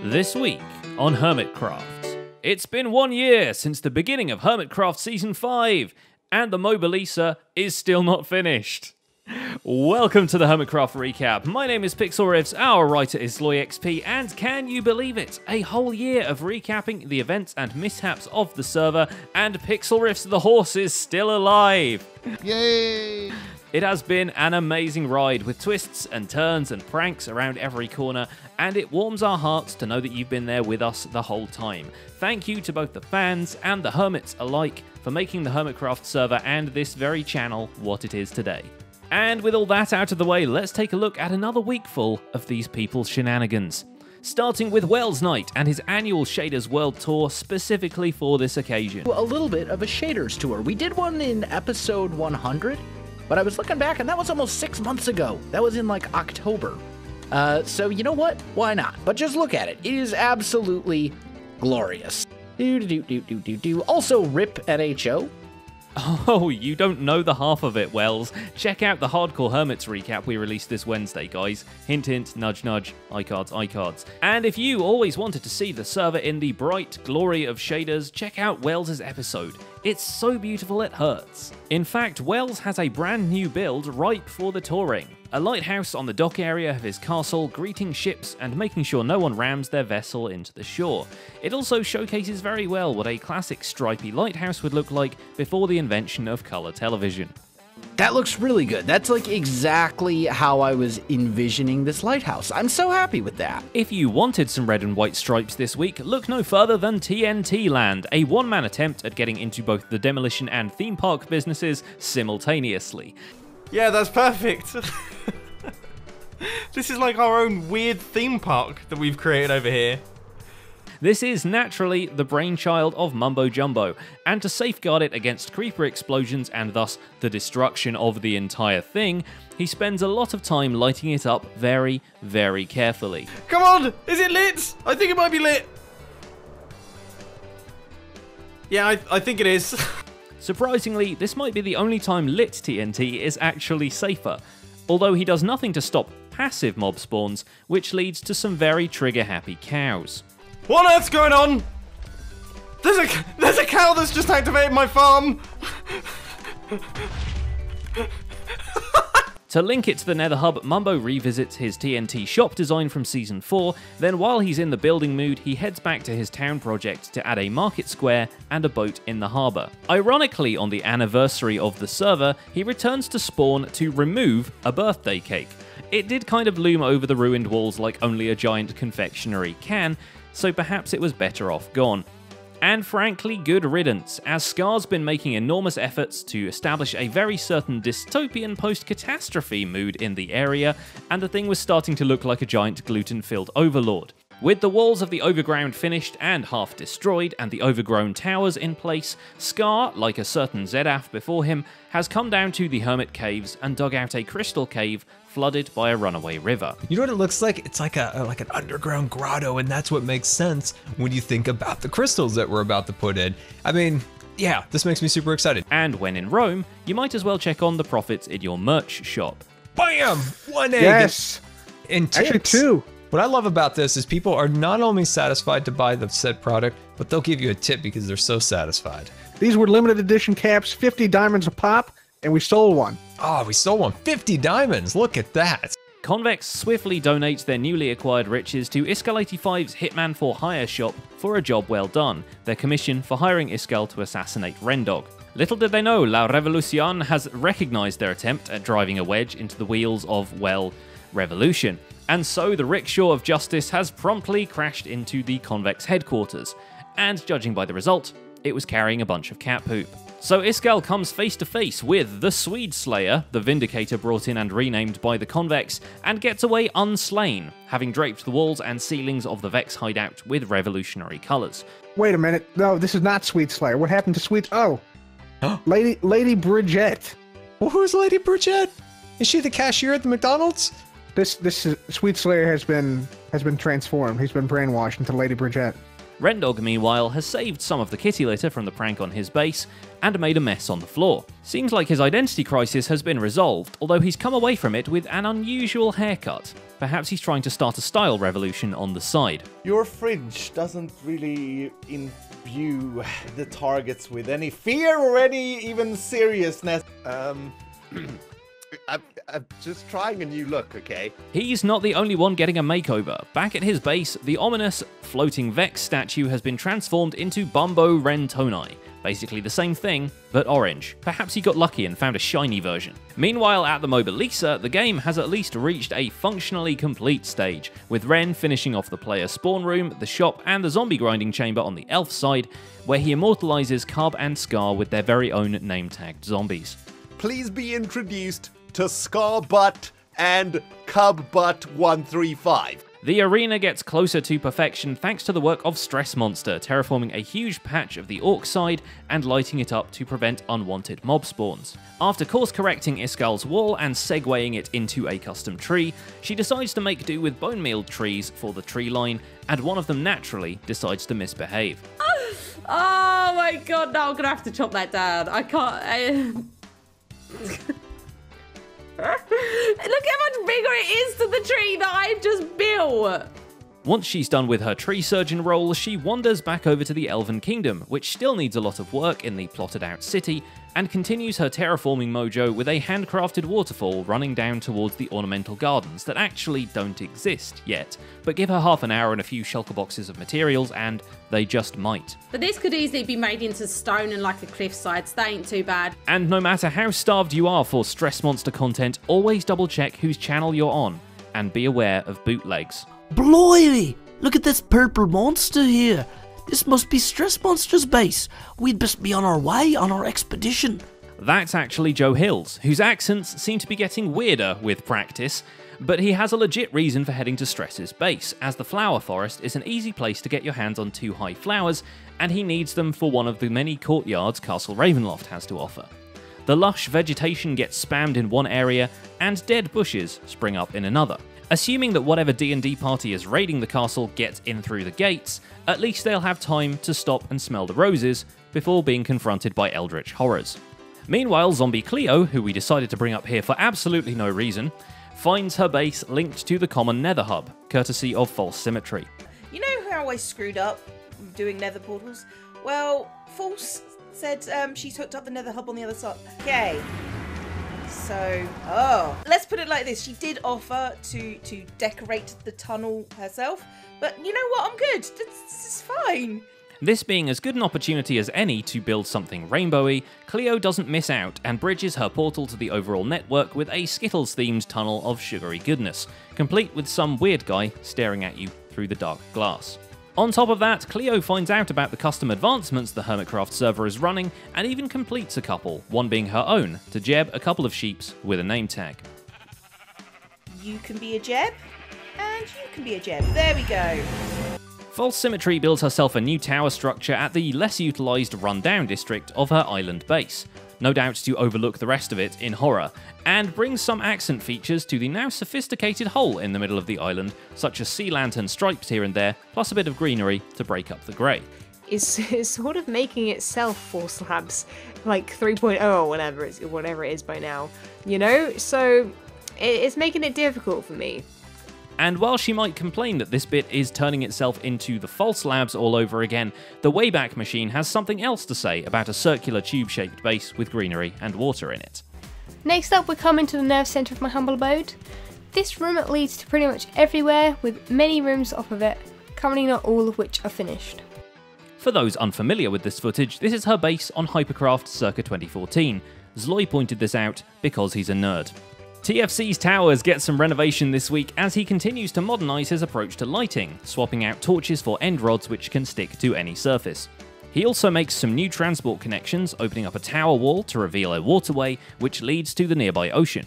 This week on Hermitcraft. It's been 1 year since the beginning of Hermitcraft Season 5, and the Mobile Lisa is still not finished. Welcome to the Hermitcraft Recap. My name is PixelRiffs, our writer is LoyXP, and can you believe it? A whole year of recapping the events and mishaps of the server, and PixelRiffs the horse is still alive! Yay! It has been an amazing ride with twists and turns and pranks around every corner, and it warms our hearts to know that you've been there with us the whole time. Thank you to both the fans and the hermits alike for making the Hermitcraft server and this very channel what it is today. And with all that out of the way, let's take a look at another week full of these people's shenanigans. Starting with Wells Night and his annual Shaders World Tour specifically for this occasion. A little bit of a Shaders Tour. We did one in episode 100, but I was looking back and that was almost 6 months ago. That was in like October. So you know what? Why not? But just look at it. It is absolutely glorious. Also, RIP NHO. Oh, you don't know the half of it, Wells. Check out the Hardcore Hermits recap we released this Wednesday, guys. Hint, hint, nudge, nudge, iCards, iCards. And if you always wanted to see the server in the bright glory of shaders, check out Wells' episode. It's so beautiful it hurts. In fact, Wells has a brand new build ripe for the touring. A lighthouse on the dock area of his castle, greeting ships and making sure no one rams their vessel into the shore. It also showcases very well what a classic stripy lighthouse would look like before the invention of colour television. That looks really good. That's like exactly how I was envisioning this lighthouse. I'm so happy with that. If you wanted some red and white stripes this week, look no further than TNT Land, a one-man attempt at getting into both the demolition and theme park businesses simultaneously. Yeah, that's perfect. This is like our own weird theme park that we've created over here. This is naturally the brainchild of Mumbo Jumbo, and to safeguard it against creeper explosions and thus the destruction of the entire thing, he spends a lot of time lighting it up very, very carefully. Come on! Is it lit? I think it might be lit. Yeah, I think it is. Surprisingly, this might be the only time lit TNT is actually safer, although he does nothing to stop passive mob spawns, which leads to some very trigger-happy cows. What on earth's going on? There's a cow that's just activated my farm. To link it to the Nether Hub, Mumbo revisits his TNT shop design from Season 4, then while he's in the building mood, he heads back to his town project to add a market square and a boat in the harbour. Ironically, on the anniversary of the server, he returns to spawn to remove a birthday cake. It did kind of loom over the ruined walls like only a giant confectionery can, so perhaps it was better off gone. And frankly, good riddance, as Scar's been making enormous efforts to establish a very certain dystopian post-catastrophe mood in the area, and the thing was starting to look like a giant gluten-filled overlord. With the walls of the overground finished and half destroyed, and the overgrown towers in place, Scar, like a certain Zedaf before him, has come down to the Hermit Caves and dug out a crystal cave flooded by a runaway river. You know what it looks like? It's like an underground grotto, and that's what makes sense when you think about the crystals that we're about to put in. I mean, yeah, this makes me super excited. And when in Rome, you might as well check on the profits in your merch shop. Bam! 1 egg! Yes! And Actually, tips. 2. What I love about this is people are not only satisfied to buy the said product, but they'll give you a tip because they're so satisfied. These were limited edition caps, 50 diamonds a pop, and we sold one. Oh, we sold one. 50 diamonds. Look at that. Convex swiftly donates their newly acquired riches to Iskal85's Hitman for Hire shop for a job well done, their commission for hiring Iskal to assassinate Rendog. Little did they know, La Revolucion has recognized their attempt at driving a wedge into the wheels of, well, revolution. And so the rickshaw of justice has promptly crashed into the Convex headquarters, and judging by the result, it was carrying a bunch of cat poop. So Iskal comes face to face with the Swede Slayer, the Vindicator brought in and renamed by the Convex, and gets away unslain, having draped the walls and ceilings of the Vex hideout with revolutionary colours. Wait a minute. No, this is not Sweet Slayer. What happened to Sweet... Oh. Lady Bridget. Well, who's Lady Bridget? Is she the cashier at the McDonald's? This Sweet Slayer has been transformed. He's been brainwashed into Lady Bridget. Rendog, meanwhile, has saved some of the kitty litter from the prank on his base and made a mess on the floor. Seems like his identity crisis has been resolved, although he's come away from it with an unusual haircut. Perhaps he's trying to start a style revolution on the side. Your fridge doesn't really imbue the targets with any fear or any even seriousness. I'm just trying a new look, okay? He's not the only one getting a makeover. Back at his base, the ominous floating Vex statue has been transformed into Bumbo Ren Tonai. Basically the same thing, but orange. Perhaps he got lucky and found a shiny version. Meanwhile, at the Mobilisa, the game has at least reached a functionally complete stage, with Ren finishing off the player's spawn room, the shop, and the zombie grinding chamber on the elf side, where he immortalizes Cub and Scar with their very own name-tagged zombies. Please be introduced to Scarbutt and Cubbutt135. The arena gets closer to perfection thanks to the work of Stress Monster, terraforming a huge patch of the orc side and lighting it up to prevent unwanted mob spawns. After course-correcting Iskal's wall and segueing it into a custom tree, she decides to make do with bone-mealed trees for the tree line, and one of them naturally decides to misbehave. Oh my god, no, I'm gonna have to chop that down. I can't... Look how much bigger it is to the tree that I've just built! Once she's done with her tree surgeon role, she wanders back over to the Elven Kingdom, which still needs a lot of work in the plotted out city, and continues her terraforming mojo with a handcrafted waterfall running down towards the ornamental gardens that actually don't exist yet, but give her half an hour and a few shulker boxes of materials and they just might. But this could easily be made into stone and like a cliffside, so that ain't too bad. And no matter how starved you are for Stress Monster content, always double check whose channel you're on, and be aware of bootlegs. Blimey! Look at this purple monster here. This must be Stress Monster's base. We'd best be on our way on our expedition. That's actually Joe Hills, whose accents seem to be getting weirder with practice, but he has a legit reason for heading to Stress's base, as the flower forest is an easy place to get your hands on 2 high flowers, and he needs them for one of the many courtyards Castle Ravenloft has to offer. The lush vegetation gets spammed in one area, and dead bushes spring up in another. Assuming that whatever D&D party is raiding the castle gets in through the gates, at least they'll have time to stop and smell the roses before being confronted by eldritch horrors. Meanwhile, zombie Cleo, who we decided to bring up here for absolutely no reason, finds her base linked to the common nether hub, courtesy of false symmetry. You know who I always screwed up doing nether portals? Well, False said she's hooked up the nether hub on the other side. Okay. So, let's put it like this. She did offer to decorate the tunnel herself, but you know what? I'm good. This is fine. This being as good an opportunity as any to build something rainbowy, Cleo doesn't miss out and bridges her portal to the overall network with a Skittles-themed tunnel of sugary goodness, complete with some weird guy staring at you through the dark glass. On top of that, Cleo finds out about the custom advancements the Hermitcraft server is running, and even completes a couple, one being her own, to Jeb a couple of sheeps with a name tag. You can be a Jeb, and you can be a Jeb. There we go. False Symmetry builds herself a new tower structure at the less utilised rundown district of her island base, no doubt to overlook the rest of it in horror, and brings some accent features to the now sophisticated hole in the middle of the island, such as sea lantern stripes here and there, plus a bit of greenery to break up the grey. Is sort of making itself 4 slabs, like 3.0 or whatever it is by now, you know? So it's making it difficult for me. And while she might complain that this bit is turning itself into the false labs all over again, the Wayback Machine has something else to say about a circular tube-shaped base with greenery and water in it. Next up, we're coming to the nerve centre of my humble abode. This room leads to pretty much everywhere, with many rooms off of it, currently not all of which are finished. For those unfamiliar with this footage, this is her base on Hypercraft circa 2014. Zloy pointed this out because he's a nerd. TFC's towers get some renovation this week as he continues to modernise his approach to lighting, swapping out torches for end rods which can stick to any surface. He also makes some new transport connections, opening up a tower wall to reveal a waterway which leads to the nearby ocean.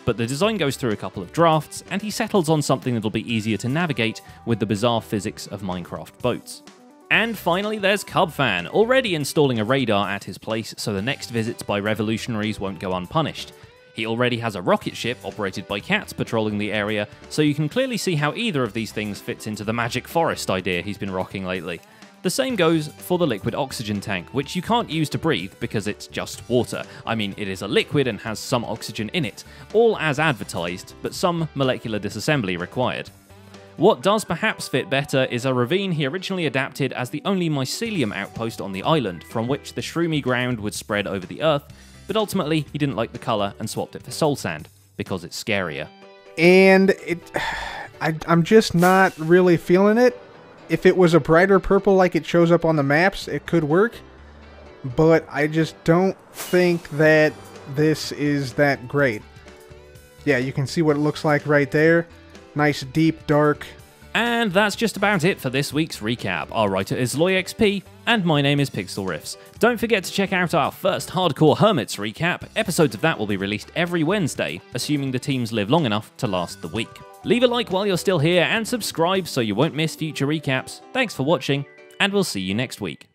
But the design goes through a couple of drafts, and he settles on something that'll be easier to navigate with the bizarre physics of Minecraft boats. And finally there's Cubfan, already installing a radar at his place so the next visits by revolutionaries won't go unpunished. He already has a rocket ship operated by cats patrolling the area, so you can clearly see how either of these things fits into the magic forest idea he's been rocking lately. The same goes for the liquid oxygen tank, which you can't use to breathe because it's just water. I mean, it is a liquid and has some oxygen in it, all as advertised, but some molecular disassembly required. What does perhaps fit better is a ravine he originally adapted as the only mycelium outpost on the island, from which the shroomy ground would spread over the earth, but ultimately he didn't like the colour and swapped it for soul sand, because it's scarier. And I'm just not really feeling it. If it was a brighter purple like it shows up on the maps, it could work. But I just don't think that this is that great. Yeah, you can see what it looks like right there. Nice, deep, dark. And that's just about it for this week's recap. Our writer is LoyXP, and my name is Pixel Riffs. Don't forget to check out our first Hardcore Hermits recap. Episodes of that will be released every Wednesday, assuming the teams live long enough to last the week. Leave a like while you're still here, and subscribe so you won't miss future recaps. Thanks for watching, and we'll see you next week.